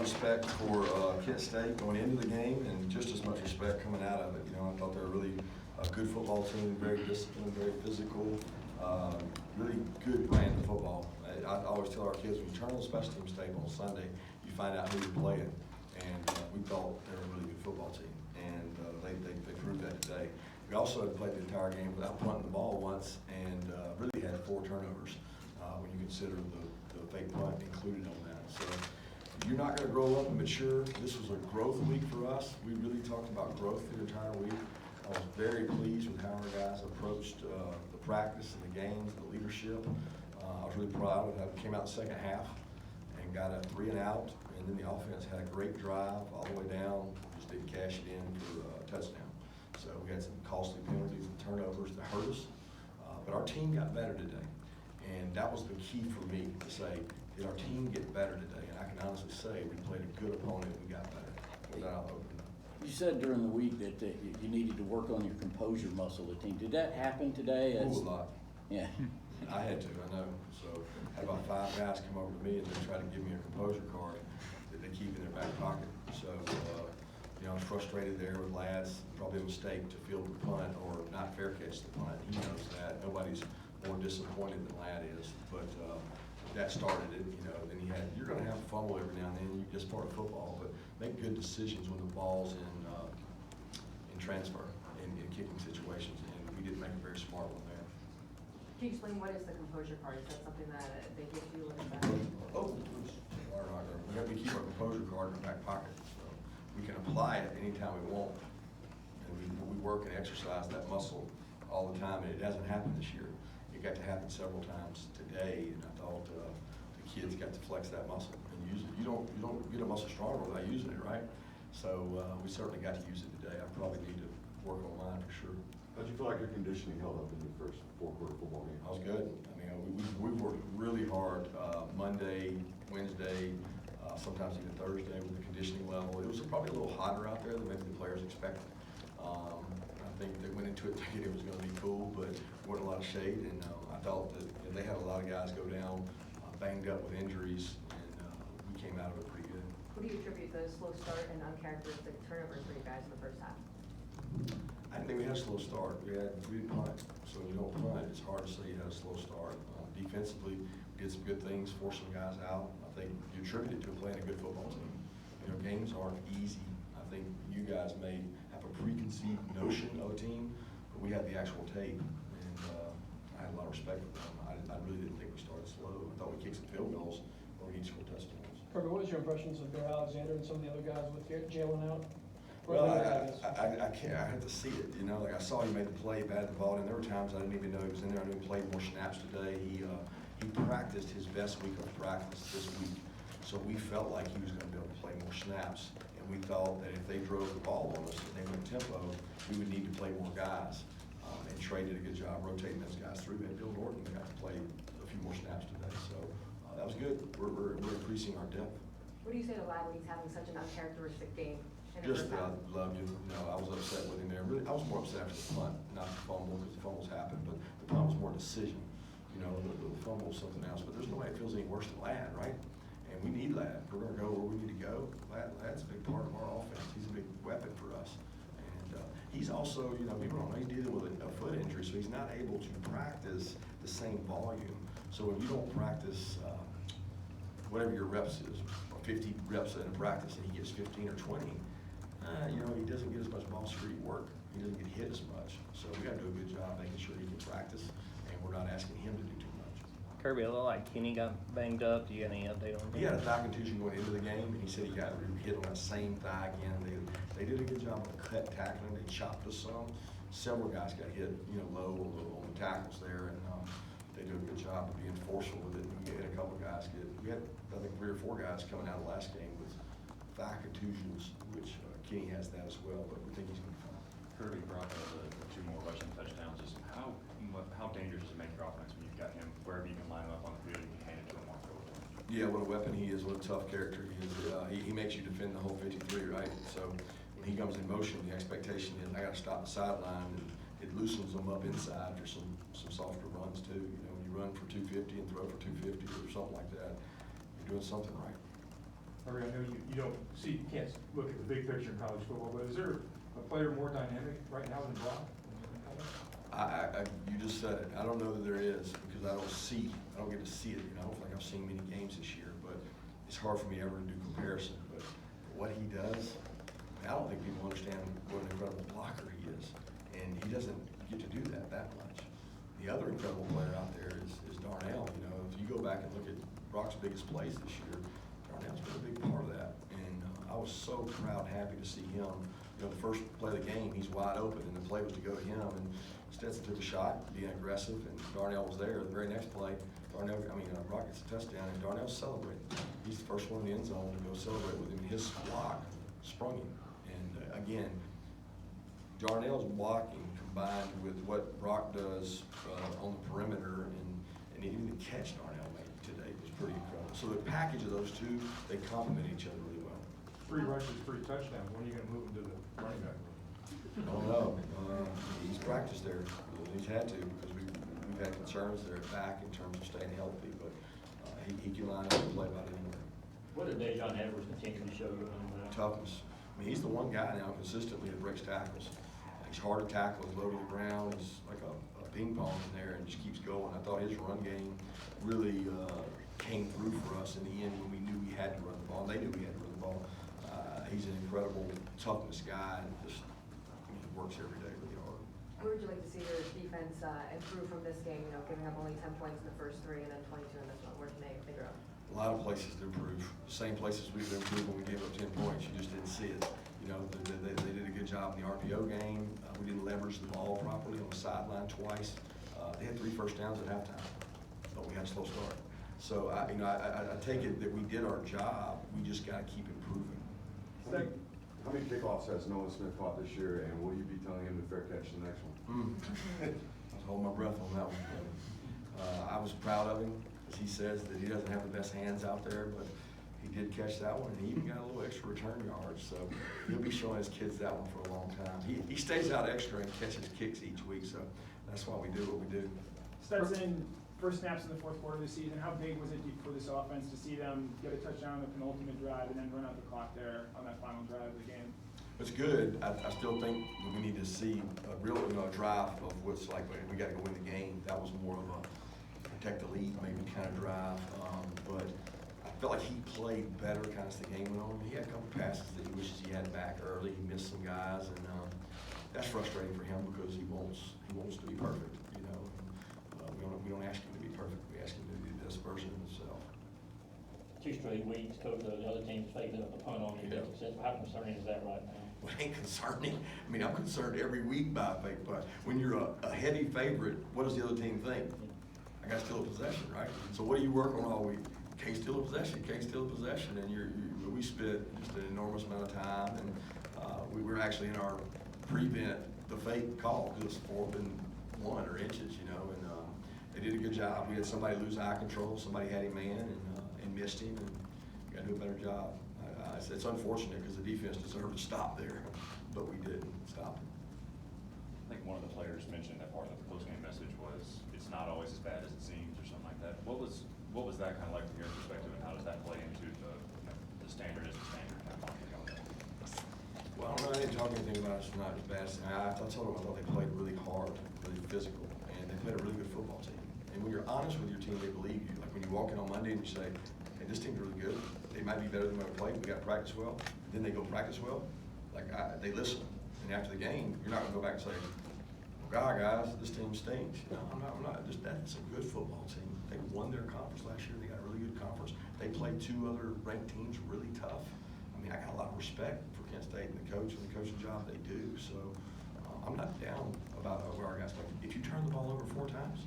Respect for Kent State going into the game, and just as much respect coming out of it. You know, I thought they were really a good football team, very disciplined, very physical, really good brand of football. I always tell our kids, when you turn on the special teams tape on Sunday, you find out who you're playing. And we thought they were a really good football team, and they proved that today. We also had played the entire game without punting the ball once, and really had 4 turnovers when you consider the fake punt included on that. So you're not going to grow up and mature. This was a growth week for us. We really talked about growth the entire week. I was very pleased with how our guys approached the practice and the games, the leadership. I was really proud of how we came out the second half and got a 3 and out, and then the offense had a great drive all the way down, just didn't cash it in for a touchdown. So we had some costly penalties and turnovers that hurt us, but our team got better today, and that was the key for me to say, did our team get better today? And I can honestly say we played a good opponent and we got better without opening up. You said during the week that you needed to work on your composure muscle of the team. Did that happen today? A lot. Yeah. I had to, I know. So I had about 5 guys come over to me and they try to give me a composure card that they keep in their back pocket. So, you know, I was frustrated there with lads. Probably a mistake to field the punt or not fair catch the punt. He knows that. Nobody's more disappointed than Lad is. But that started it, you know. Then you're going to have a fumble every now and then. You just part of football, but make good decisions when the ball's in transfer in kicking situations. And we didn't make a very smart one there. Can you explain what is the composure card? Is that something that they give you? Or is that... Oh, we have to keep our composure card in our back pocket, so we can apply it anytime we want. And we work and exercise that muscle all the time, and it hasn't happened this year. It got to happen several times today, and I thought the kids got to flex that muscle and use it. You don't get a muscle stronger without using it, right? So we certainly got to use it today. I probably need to work on mine for sure. How'd you feel like your conditioning held up in the first 4-quarter football game? I was good. I mean, we worked really hard Monday, Wednesday, sometimes even Thursday with the conditioning level. It was probably a little hotter out there than maybe the players expected. I think they went into it thinking it was going to be cool, but there wasn't a lot of shade, and I thought that they had a lot of guys go down banged up with injuries, and we came out of it pretty good. Who do you attribute the slow start and uncharacteristic turnovers for you guys in the first half? I didn't think we had a slow start. We didn't punt, so when you don't punt, it's hard to say you had a slow start. Defensively, we did some good things, forced some guys out. I think you attribute it to playing a good football team. You know, games aren't easy. I think you guys may have a preconceived notion of a team, but we had the actual tape, and I had a lot of respect for them. I really didn't think we started slow. I thought we kicked some field goals, or we need to score touchdowns. Kirby, what was your impressions of Bear Alexander and some of the other guys with Jalen out? Well, I can't. I had to see it. You know, like I saw he made the play, batted the ball, and there were times I didn't even know he was in there. I knew he played more snaps today. He practiced his best week of practice this week, so we felt like he was going to be able to play more snaps. And we thought that if they drove the ball on us and they went tempo, we would need to play more guys. And Trey did a good job rotating those guys through. And Bill Norton got to play a few more snaps today, so that was good. We're increasing our depth. What do you say to Lad when he's having such an uncharacteristic game? Just that I love you. No, I was upset with him there. Really, I was more upset after the punt, not the fumble, because the fumbles happened, but the punt was more decision. You know, the fumble was something else, but there's nobody that feels any worse than Lad, right? And we need Lad. If we're going to go where we need to go. Lad's a big part of our offense. He's a big weapon for us. And he's also, you know, people don't know, he's dealing with a foot injury, so he's not able to practice the same volume. So when you don't practice whatever your reps is, 50 reps in a practice, and he gets 15 or 20, you know, he doesn't get as much ball street work. He doesn't get hit as much. So we got to do a good job making sure he can practice, and we're not asking him to do too much. Kirby, it looked like Kenny got banged up. Do you have any update on that? He had a thigh contusion going into the game, and he said he got hit on that same thigh again. They did a good job of tackling. They chopped us some. Several guys got hit, you know, low on the tackles there, and they did a good job of being forceful with it. And we had a couple guys we had, I think, 3 or 4 guys coming out of the last game with thigh contusions, which Kenny has that as well, but we think he's going to be fine. Kirby brought up the 2 more rushing touchdowns. Just how dangerous does it make your offense when you've got him wherever you can line him up on the field, you can hand it to him on field? Yeah, what a weapon he is, what a tough character he is. He makes you defend the whole 53, right? So when he comes in motion, the expectation is I got to stop the sideline, and it loosens them up inside for some softer runs too. You know, when you run for 250 and throw for 250 or something like that, you're doing something right. Or I know you don't see, you can't look at the big picture in college football, but is there a player more dynamic right now than Brock? You just said it. I don't know that there is because I don't get to see it. You know, I don't think I've seen many games this year, but it's hard for me ever to do comparison. But what he does, I don't think people understand what an incredible blocker he is. And he doesn't get to do that much. The other incredible player out there is Darnell. You know, if you go back and look at Brock's biggest plays this year, Darnell's been a big part of that. And I was so proud and happy to see him. You know, the first play of the game, he's wide open, and the play was to go to him. And Stetson took a shot, being aggressive, and Darnell was there. The very next play, Brock gets a touchdown, and Darnell celebrated. He's the first one in the end zone to go celebrate with him. His block sprung him. And again, Darnell's blocking combined with what Brock does on the perimeter, and even the catch Darnell made today was pretty incredible. So the package of those two, they complement each other really well. 3 rushes, 3 touchdowns. When are you gonna move him to the running back? I don't know. He's practiced there. He's had to because we've had concerns there at back in terms of staying healthy, but he can line up and play about anywhere. What did Dejon Edwards continue to show you? Toughness. I mean, he's the one guy now consistently that breaks tackles. He's hard to tackle, he's low to the ground, he's like a ping pong in there and just keeps going. I thought his run game really came through for us in the end when we knew we had to run the ball. They knew we had to run the ball. He's an incredible toughness guy and just he works every day really hard. Where would you like to see your defense improve from this game, you know, giving up only 10 points in the first 3 and then 22 in this one? Where can they grow? A lot of places to improve. Same places we've improved when we gave up 10 points. You just didn't see it. You know, they did a good job in the RPO game. We didn't leverage the ball properly on the sideline twice. They had 3 first downs at halftime, but we had a slow start. So I take it that we did our job. We just got to keep improving. How many kickoffs has Noah Smith caught this year, and will you be telling him to fair catch the next one? I was holding my breath on that one. I was proud of him because he says that he doesn't have the best hands out there, but he did catch that one, and he even got a little extra return yards. So he'll be showing his kids that one for a long time. He stays out extra and catches kicks each week, so that's why we do what we do. Stetson, first snaps in the fourth quarter of the season, how big was it for this offense to see them get a touchdown on the penultimate drive and then run out the clock there on that final drive of the game? It's good. I still think we need to see a real drive of what's like, we got to go win the game. That was more of a protect the lead maybe kind of drive. But I felt like he played better kind of as the game went on. He had a couple passes that he wishes he had back early. He missed some guys, and that's frustrating for him because he wants to be perfect. You know, we don't ask him to be perfect. We ask him to be the best version of himself. 2 straight weeks, coach, the other team's faking up a punt on you. How concerning is that right now? Well, it ain't concerning. I mean, I'm concerned every week by a fake punt. When you're a heavy favorite, what does the other team think? I got to steal a possession, right? So what do you work on all week? Can't steal a possession, can't steal a possession, and we spent just an enormous amount of time, and we were actually in our prevent the fake call, it was 4th and 1 or inches, you know, and they did a good job. We had somebody lose eye control, somebody had him man and missed him, and we got to do a better job. It's unfortunate because the defense deserved to stop there, but we didn't stop him. I think one of the players mentioned that part of the postgame message was it's not always as bad as it seems or something like that. What was that kind of like from your perspective, and how does that play into the standard is the standard kind of market going there? Well, I didn't talk anything about it's not as bad. I told them I thought they played really hard, really physical, and they played a really good football team. And when you're honest with your team, they believe you. Like when you walk in on Monday and you say, hey, this team's really good. They might be better than we played. We got to practice well. Then they go practice well. Like they listen. And after the game, you're not going to go back and say, well, God, guys, this team stinks. No, I'm not. Just that's a good football team. They won their conference last year. They got a really good conference. They played 2 other ranked teams really tough. I mean, I got a lot of respect for Kent State and the coach and the coaching job they do. So I'm not down about where our guys play. If you turn the ball over 4 times,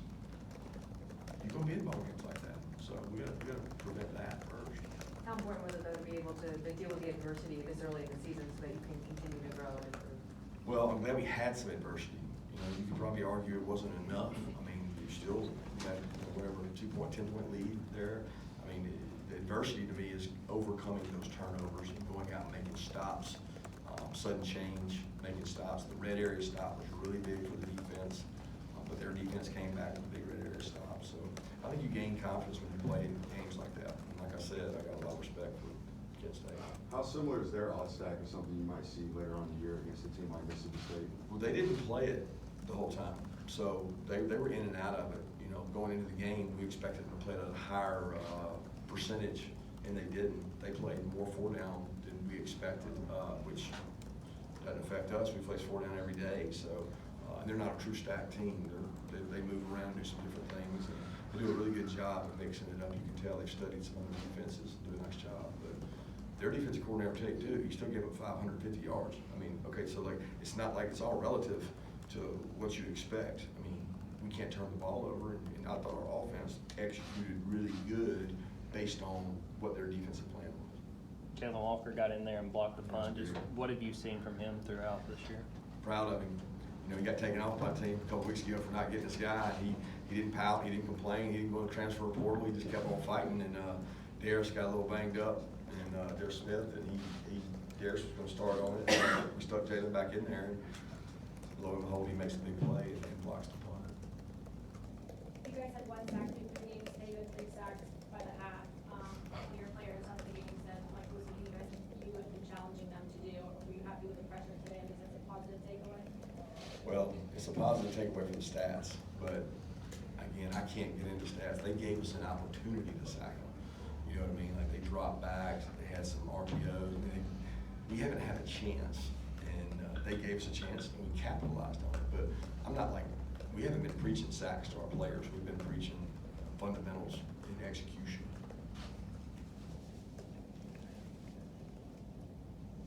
you're going to be in ball games like that. So we got to prevent that first. How important was it though to be able to deal with the adversity this early in the season so that you can continue to grow and improve? Well, I'm glad we had some adversity. You know, you could probably argue it wasn't enough. I mean, you still had whatever 10-point lead there. I mean, the adversity to me is overcoming those turnovers and going out and making stops, sudden change, making stops. The red area stop was really big for the defense, but their defense came back with a big red area stop. So I think you gain confidence when you play games like that. And like I said, I got a lot of respect for Kent State. How similar is their odd stack of something you might see later on in the year against a team like Mississippi State? Well, they didn't play it the whole time, so they were in and out of it. You know, going into the game, we expected them to play at a higher percentage, and they didn't. They played more 4 down than we expected, which doesn't affect us. We play 4 down every day, so and they're not a true stack team. They move around, do some different things, and they do a really good job of mixing it up. You can tell they've studied some of the defenses and do a nice job. But their defensive coordinator, tell you too, he still gave up 550 yards. I mean, okay, so like it's not like it's all relative to what you expect. I mean, we can't turn the ball over, and I thought our offense executed really good based on what their defensive plan was. Jalen Walker got in there and blocked the punt. That's Just good. what have you seen from him throughout this year? Proud of him. You know, he got taken off by the team a couple weeks ago for not getting this guy. He didn't pout, he didn't complain, he didn't go to the transfer portal, he just kept on fighting, and Darius got a little banged up, and Darius Smith, and Darius was gonna start on it. We stuck Jalen back in there, and lo and behold, he makes a big play and blocks the punt. You guys had 1 sack in 3 games, David 3 sacks by the half. Your players on the game said, like, was it you guys, you had been challenging them to do, or were you happy with the pressure today, and is this a positive takeaway? Well, it's a positive takeaway from the stats, but again, I can't get into stats. They gave us an opportunity to sack them. You know what I mean? Like they dropped back, they had some RPOs. I mean, we haven't had a chance, and they gave us a chance, and we capitalized on it. But I'm not like, we haven't been preaching sacks to our players. We've been preaching fundamentals in execution.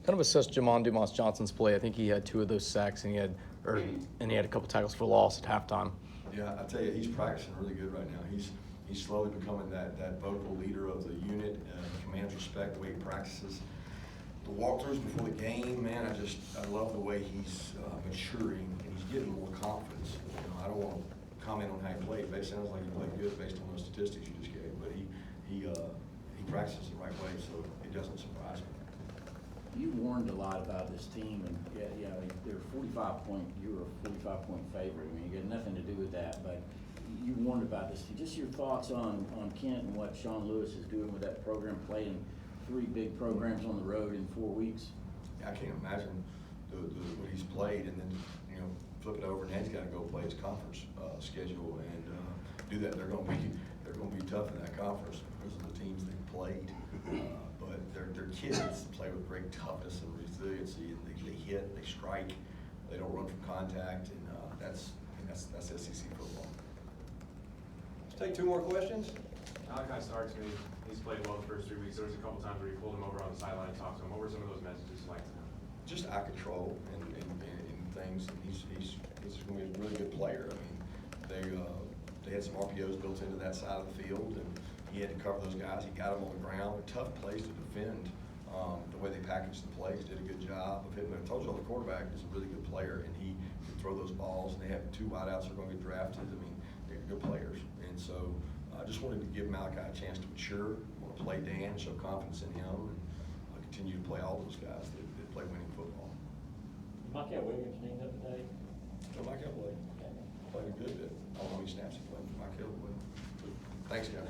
Kind of assess Jamon Dumas Johnson's play. I think he had 2 of those sacks, and he had a couple tackles for loss at halftime. Yeah, I tell you, he's practicing really good right now. He's slowly becoming that vocal leader of the unit. He commands respect the way he practices. The walkthroughs before the game, man, I love the way he's maturing, and he's getting more confidence. You know, I don't want to comment on how he played, but it sounds like he played good based on those statistics you just gave. But he practices the right way, so it doesn't surprise me. You warned a lot about this team, and yeah, they're 45-point. You were a 45-point favorite. I mean, you got nothing to do with that, but you warned about this. Just your thoughts on Kent and what Sean Lewis is doing with that program, playing 3 big programs on the road in 4 weeks. I can't imagine what he's played, and then flip it over, and he's got to go play his conference schedule and do that. They're going to be tough in that conference because of the teams they played. But they're kids play with great toughness and resiliency, and they hit, they strike, they don't run from contact, and that's SEC football. Let's take 2 more questions. Malachi Starks, he's played well the first 3 weeks. There was a couple times where you pulled him over on the sideline and talked to him. What were some of those messages like to him? Just eye control and things. And he's going to be a really good player. I mean, they had some RPOs built into that side of the field, and he had to cover those guys. He got them on the ground. They're tough plays to defend. The way they packaged the plays, did a good job of hitting. I told you, the quarterback is a really good player, and he can throw those balls. And they have 2 wideouts that are going to get drafted. I mean, they're good players. And so I just wanted to give Malachi a chance to mature, want to play Dan, show confidence in him, and continue to play all those guys that play winning football. Michael Williams named up today. So Michael played a good bit. I don't know how many snaps he played, but Michael played. Thanks, guys.